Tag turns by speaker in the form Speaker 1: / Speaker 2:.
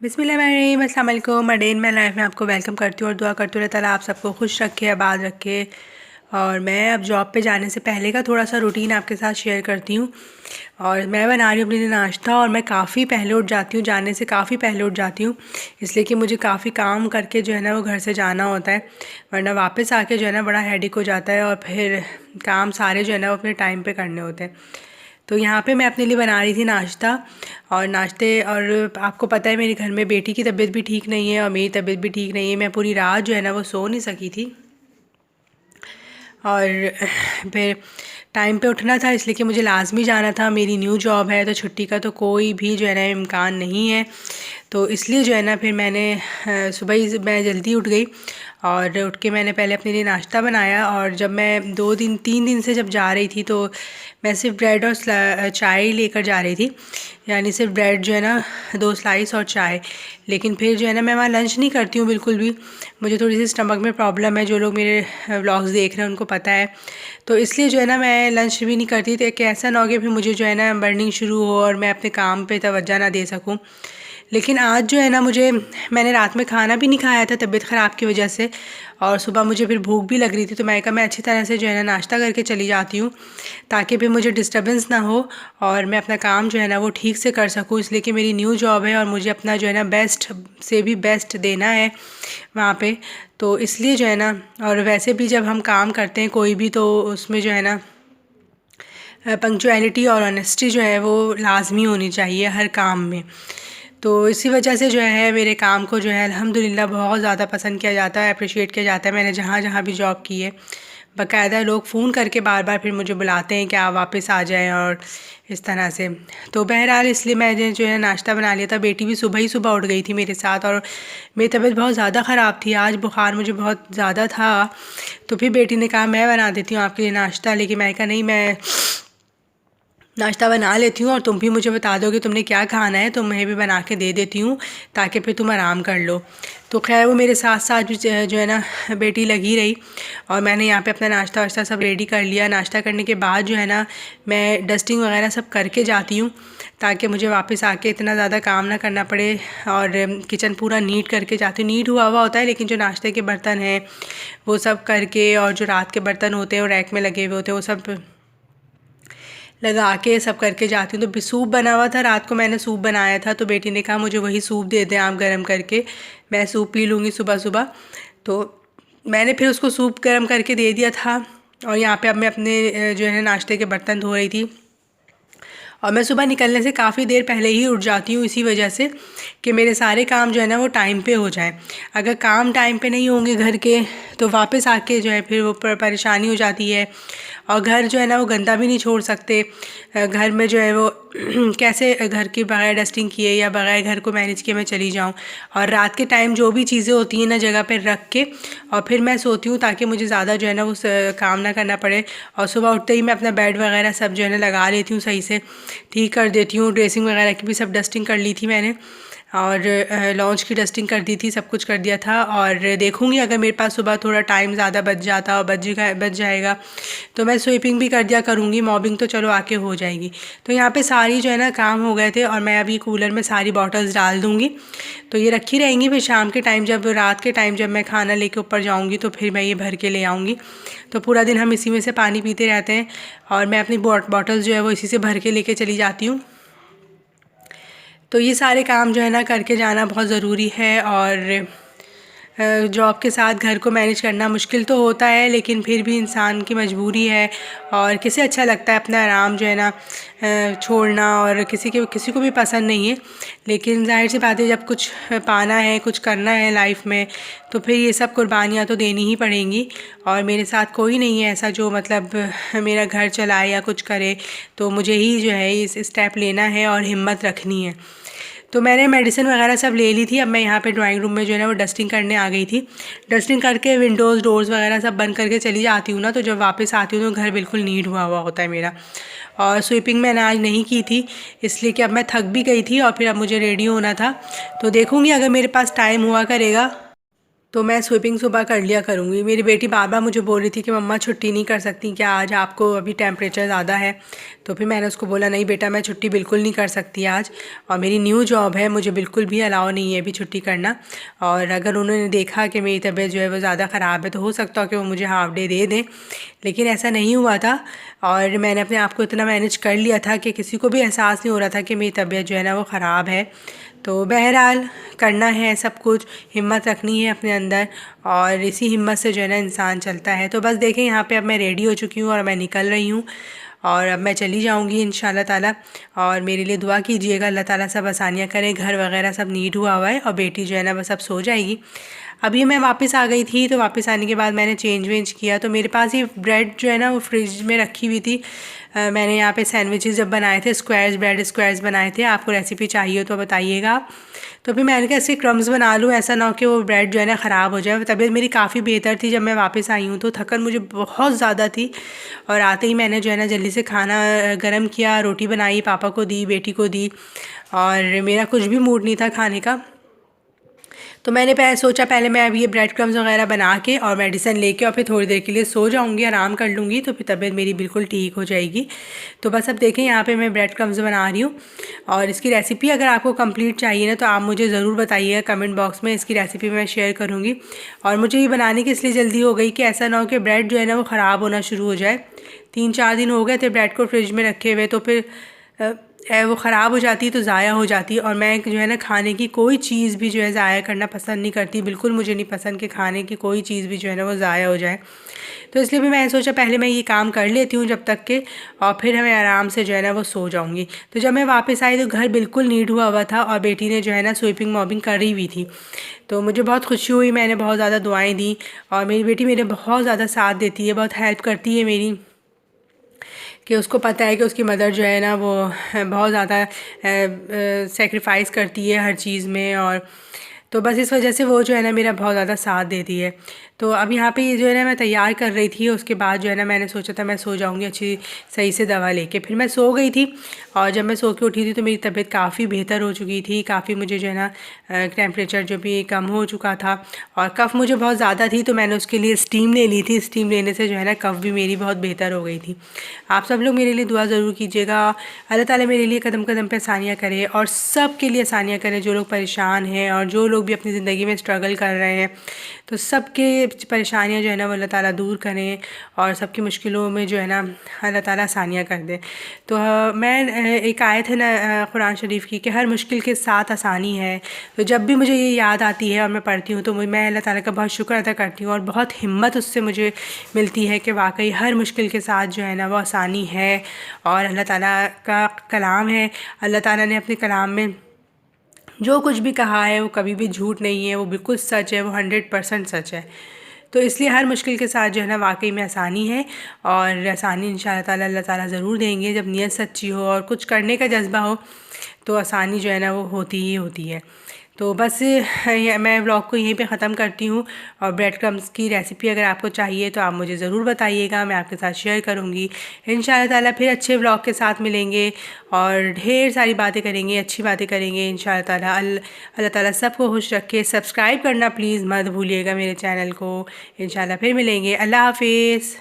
Speaker 1: बिस्मिल्लाहिर्रहमानिर्रहीम। अस्सलाम वालेकुम। डे इन माई लाइफ में आपको वेलकम करती हूँ और दुआ करती हूँ अल्लाह ताला आप सबको खुश रखे, आबाद रखे। और मैं अब जॉब पे जाने से पहले का थोड़ा सा रूटीन आपके साथ शेयर करती हूँ। और मैं बना रही हूँ अपने लिए नाश्ता और मैं काफ़ी पहले उठ जाती हूँ, जाने से काफ़ी पहले उठ जाती हूँ, इसलिए कि मुझे काफ़ी काम करके जो है ना वो घर से जाना होता है, वरना वापस आके जो है ना बड़ा हेडेक हो जाता है और फिर काम सारे जो है ना वो अपने टाइम पे करने होते हैं। तो यहाँ पे मैं अपने लिए बना रही थी नाश्ता और नाश्ते। और आपको पता है मेरे घर में बेटी की तबीयत भी ठीक नहीं है और मेरी तबीयत भी ठीक नहीं है। मैं पूरी रात जो है ना वो सो नहीं सकी थी और फिर टाइम पे उठना था, इसलिए कि मुझे लाजमी जाना था। मेरी न्यू जॉब है तो छुट्टी का तो कोई भी जो है ना इम्कान नहीं है। तो इसलिए जो है ना फिर मैंने सुबह ही मैं जल्दी उठ गई और उठ के मैंने पहले अपने लिए नाश्ता बनाया। और जब मैं 2 दिन 3 दिन से जब जा रही थी तो मैं सिर्फ ब्रेड और चाय लेकर जा रही थी, यानी सिर्फ ब्रेड जो है ना 2 स्लाइस और चाय। लेकिन फिर जो है ना मैं वहाँ लंच नहीं करती हूँ बिल्कुल भी, मुझे थोड़ी सी स्टमक में प्रॉब्लम है। जो लोग मेरे व्लॉग्स देख रहे हैं उनको पता है। तो इसलिए जो है ना मैं लंच भी नहीं करती थी कि ऐसा ना हो कि फिर मुझे जो है ना बर्निंग शुरू हो और मैं अपने काम पे तवज्जो ना दे सकूं। लेकिन आज जो है ना मैंने रात में खाना भी नहीं खाया था तबीयत ख़राब की वजह से, और सुबह मुझे फिर भूख भी लग रही थी। तो मैं कहा मैं अच्छी तरह से जो है ना नाश्ता करके चली जाती हूँ ताकि फिर मुझे डिस्टर्बेंस ना हो और मैं अपना काम जो है ना वो ठीक से कर सकूँ, इसलिए कि मेरी न्यू जॉब है और मुझे अपना जो है ना बेस्ट से भी बेस्ट देना है वहाँ पे। तो इसलिए जो है ना, और वैसे भी जब हम काम करते हैं कोई भी तो उसमें जो है ना पंक्चुअलिटी और ऑनेस्टी जो है वो लाजमी होनी चाहिए हर काम में। तो इसी वजह से जो है मेरे काम को जो है अल्हम्दुलिल्लाह बहुत ज़्यादा पसंद किया जाता है, अप्रिशिएट किया जाता है। मैंने जहाँ जहाँ भी जॉब की है बाकायदा लोग फ़ोन करके बार बार फिर मुझे बुलाते हैं कि आप वापस आ जाएं और इस तरह से। तो बहरहाल इसलिए मैंने जो है नाश्ता बना लिया था। बेटी भी सुबह ही सुबह उठ गई थी मेरे साथ और मेरी तबीयत बहुत ज़्यादा ख़राब थी, आज बुखार मुझे बहुत ज़्यादा था। तो फिर बेटी ने कहा मैं बना देती हूँ आपके लिए नाश्ता, लेकिन मैं कहा नहीं, मैं नाश्ता बना लेती हूँ और तुम भी मुझे बता दो कि तुमने क्या खाना है तो मैं भी बना के दे देती हूँ ताकि फिर तुम आराम कर लो। तो खैर वो मेरे साथ साथ भी जो है ना बेटी लगी रही और मैंने यहाँ पे अपना नाश्ता वाश्ता सब रेडी कर लिया। नाश्ता करने के बाद जो है ना मैं डस्टिंग वगैरह सब करके जाती हूँ ताकि मुझे वापस आके इतना ज़्यादा काम ना करना पड़े, और किचन पूरा नीट करके जाती हूँ। नीट हुआ हुआ होता है, लेकिन जो नाश्ते के बर्तन हैं वो सब करके और जो रात के बर्तन होते हैं और रैक में लगे हुए होते हैं वो सब लगा के सब करके जाती हूँ। तो सूप बना हुआ था, रात को मैंने सूप बनाया था तो बेटी ने कहा मुझे वही सूप दे दें आप गर्म करके, मैं सूप पी लूँगी सुबह सुबह। तो मैंने फिर उसको सूप गर्म करके दे दिया था। और यहाँ पे अब मैं अपने जो है नाश्ते के बर्तन धो रही थी और मैं सुबह निकलने से काफ़ी देर पहले ही उठ जाती हूँ, इसी वजह से कि मेरे सारे काम जो है ना वो टाइम पे हो जाए। अगर काम टाइम पे नहीं होंगे घर के तो वापस आके जो है फिर वो परेशानी हो जाती है। और घर जो है ना वो गंदा भी नहीं छोड़ सकते, घर में जो है वो कैसे घर की बगैर डस्टिंग किए या बगैर घर को मैनेज किए मैं चली जाऊँ। और रात के टाइम जो भी चीज़ें होती हैं ना जगह पर रख के और फिर मैं सोती हूँ ताकि मुझे ज़्यादा जो है ना वो काम ना करना पड़े। और सुबह उठते ही मैं अपना बेड वगैरह सब जो है ना लगा लेती हूँ, सही से ठीक कर देती हूँ। ड्रेसिंग वगैरह की भी सब डस्टिंग कर ली थी मैंने और लॉन्च की डस्टिंग कर दी थी, सब कुछ कर दिया था। और देखूँगी अगर मेरे पास सुबह थोड़ा टाइम ज़्यादा बच जाता और बच जाएगा तो मैं स्वीपिंग भी कर दिया करूँगी, मॉबिंग तो चलो आके हो जाएगी। तो यहाँ पे सारी जो है ना काम हो गए थे और मैं अभी कूलर में सारी बॉटल्स डाल दूँगी तो ये रखी रहेंगी। फिर शाम के टाइम जब रात के टाइम जब मैं खाना लेके ऊपर जाऊँगी तो फिर मैं ये भर के ले आऊँगी। तो पूरा दिन हम इसी में से पानी पीते रहते हैं और मैं अपनी बॉटल्स जो है वो इसी से भर के लेके चली जाती हूँ। तो ये सारे काम जो है ना करके जाना बहुत ज़रूरी है। और जॉब के साथ घर को मैनेज करना मुश्किल तो होता है, लेकिन फिर भी इंसान की मजबूरी है। और किसे अच्छा लगता है अपना आराम जो है ना छोड़ना, और किसी को भी पसंद नहीं है। लेकिन जाहिर सी बात है जब कुछ पाना है, कुछ करना है लाइफ में तो फिर ये सब कुर्बानियाँ तो देनी ही पड़ेंगी। और मेरे साथ कोई नहीं है ऐसा जो मतलब मेरा घर चलाए या कुछ करे, तो मुझे ही जो है इस स्टेप लेना है और हिम्मत रखनी है। तो मैंने मेडिसिन वगैरह सब ले ली थी। अब मैं यहाँ पे ड्राइंग रूम में जो है ना वो डस्टिंग करने आ गई थी। डस्टिंग करके विंडोज़ डोर्स वगैरह सब बंद करके चली जाती हूँ ना, तो जब वापस आती हूँ तो घर बिल्कुल नीट हुआ हुआ होता है मेरा। और स्वीपिंग मैंने आज नहीं की थी इसलिए कि अब मैं थक भी गई थी और फिर अब मुझे रेडी होना था। तो देखूँगी अगर मेरे पास टाइम हुआ करेगा तो मैं स्वीपिंग सुबह कर लिया करूँगी। मेरी बेटी बार बार मुझे बोल रही थी कि मम्मा छुट्टी नहीं कर सकती क्या, आज आपको अभी टेम्परेचर ज़्यादा है। तो फिर मैंने उसको बोला नहीं बेटा, मैं छुट्टी बिल्कुल नहीं कर सकती आज, और मेरी न्यू जॉब है, मुझे बिल्कुल भी अलाउ नहीं है अभी छुट्टी करना। और अगर उन्होंने देखा कि मेरी तबीयत जो है वो ज़्यादा ख़राब है तो हो सकता है कि वो मुझे हाफ़ डे दे दें, लेकिन ऐसा नहीं हुआ था। और मैंने अपने आप को इतना मैनेज कर लिया था कि किसी को भी एहसास नहीं हो रहा था कि मेरी तबीयत जो है ना वो ख़राब है। तो बहरहाल करना है सब कुछ, हिम्मत रखनी है अपने अंदर, और इसी हिम्मत से जो है ना इंसान चलता है। तो बस देखें यहाँ पे अब मैं रेडी हो चुकी हूँ और मैं निकल रही हूँ, और अब मैं चली जाऊँगी इंशाल्लाह ताला। और मेरे लिए दुआ कीजिएगा, अल्लाह ताला सब आसानियाँ करे। घर वगैरह सब नीट हुआ हुआ है और बेटी जो है ना वो सब सो जाएगी। अभी मैं वापस आ गई थी, तो वापस आने के बाद मैंने चेंज वेंज किया, तो मेरे पास ये ब्रेड जो है ना वो फ्रिज में रखी हुई थी। मैंने यहाँ पे सैंडविचेस जब बनाए थे, स्क्वायर्स ब्रेड स्क्वायर्स बनाए थे। आपको रेसिपी चाहिए हो तो बताइएगा। तो फिर मैंने कहा इसके क्रम्स बना लूँ, ऐसा ना हो कि वो ब्रेड जो है ना ख़राब हो जाए। तबीयत मेरी काफ़ी बेहतर थी जब मैं वापस आई हूँ, तो थकन मुझे बहुत ज़्यादा थी। और आते ही मैंने जो है ना जल्दी से खाना गर्म किया, रोटी बनाई, पापा को दी, बेटी को दी, और मेरा कुछ भी मूड नहीं था खाने का। तो मैंने सोचा पहले मैं अब ये ब्रेड क्रम्स वगैरह बना के और मेडिसिन लेके और फिर थोड़ी देर के लिए सो जाऊंगी, आराम कर लूँगी, तो फिर तबीयत मेरी बिल्कुल ठीक हो जाएगी। तो बस अब देखें यहाँ पे मैं ब्रेड क्रम्स बना रही हूँ, और इसकी रेसिपी अगर आपको कंप्लीट चाहिए ना तो आप मुझे ज़रूर बताइएगा कमेंट बॉक्स में, इसकी रेसिपी मैं शेयर करूँगी। और मुझे ये बनाने की इसलिए जल्दी हो गई कि ऐसा ना हो कि ब्रेड जो है ना वो ख़राब होना शुरू हो जाए। 3-4 दिन हो गए थे ब्रेड को फ्रिज में रखे हुए, तो फिर वो ख़राब हो जाती है तो ज़ाया हो जाती है। और मैं जो है ना खाने की कोई चीज़ भी जो है ज़ाया करना पसंद नहीं करती, बिल्कुल मुझे नहीं पसंद कि खाने की कोई चीज़ भी जो है ना वो ज़ाया हो जाए। तो इसलिए भी मैंने सोचा पहले मैं ये काम कर लेती हूँ जब तक के, और फिर हमें आराम से जो है ना वो सो जाऊँगी। तो जब मैं वापस आई तो घर बिल्कुल नीट हुआ हुआ था, और बेटी ने जो है ना स्वीपिंग मॉपिंग करी हुई थी। तो मुझे बहुत खुशी हुई, मैंने बहुत ज़्यादा दुआएँ दी, और मेरी बेटी मेरे बहुत ज़्यादा साथ देती है, बहुत हेल्प करती है मेरी, कि उसको पता है कि उसकी मदर जो है ना वो बहुत ज़्यादा सेक्रीफाइस करती है हर चीज़ में। और तो बस इस वजह से वो जो है ना मेरा बहुत ज़्यादा साथ देती है। तो अब यहाँ पे ये जो है ना मैं तैयार कर रही थी, उसके बाद जो है ना मैंने सोचा था मैं सो जाऊँगी अच्छी सही से दवा लेके। फिर मैं सो गई थी, और जब मैं सो के उठी थी तो मेरी तबीयत काफ़ी बेहतर हो चुकी थी, काफ़ी मुझे जो है ना टेम्परेचर जो भी कम हो चुका था, और कफ़ मुझे बहुत ज़्यादा थी, तो मैंने उसके लिए स्टीम ले ली थी। स्टीम लेने से जो है ना कफ़ भी मेरी बहुत बेहतर हो गई थी। आप सब लोग मेरे लिए दुआ ज़रूर कीजिएगा, अल्लाह ताला मेरे लिए कदम कदम पे आसानियाँ करे, और सब के लिए आसानियाँ करे जो लोग परेशान हैं और जो लोग भी अपनी ज़िंदगी में स्ट्रगल कर रहे हैं। तो सबके परेशानियाँ जो है ना वो अल्लाह ताला दूर करें, और सबकी मुश्किलों में जो है ना अल्लाह ताला आसानियाँ कर दे। तो मैं एक आयत है ना कुरान शरीफ की कि हर मुश्किल के साथ आसानी है। तो जब भी मुझे ये याद आती है और मैं पढ़ती हूँ तो मैं अल्लाह ताला का बहुत शुक्र अदा करती हूँ, और बहुत हिम्मत उससे मुझे मिलती है कि वाकई हर मुश्किल के साथ जो है ना वो आसानी है। और अल्लाह ताला का कलाम है, अल्लाह ताला ने अपने कलाम में जो कुछ भी कहा है वो कभी भी झूठ नहीं है, वो बिल्कुल सच है, वो 100% सच है। तो इसलिए हर मुश्किल के साथ जो है ना वाकई में आसानी है, और आसानी इंशाअल्लाह ताला अल्लाह ताला ज़रूर देंगे। जब नीयत सच्ची हो और कुछ करने का जज्बा हो तो आसानी जो है ना वो होती ही होती है। तो बस मैं व्लॉग को यहीं पे ख़त्म करती हूँ, और ब्रेड क्रम्स की रेसिपी अगर आपको चाहिए तो आप मुझे ज़रूर बताइएगा, मैं आपके साथ शेयर करूँगी। इंशाअल्लाह ताला फिर अच्छे व्लॉग के साथ मिलेंगे, और ढेर सारी बातें करेंगे, अच्छी बातें करेंगे इंशाअल्लाह ताला। अल्लाह ताला सबको खुश रखे। सब्सक्राइब करना प्लीज़ मत भूलिएगा मेरे चैनल को। इंशाअल्लाह फिर मिलेंगे। अल्लाह हाफिज़।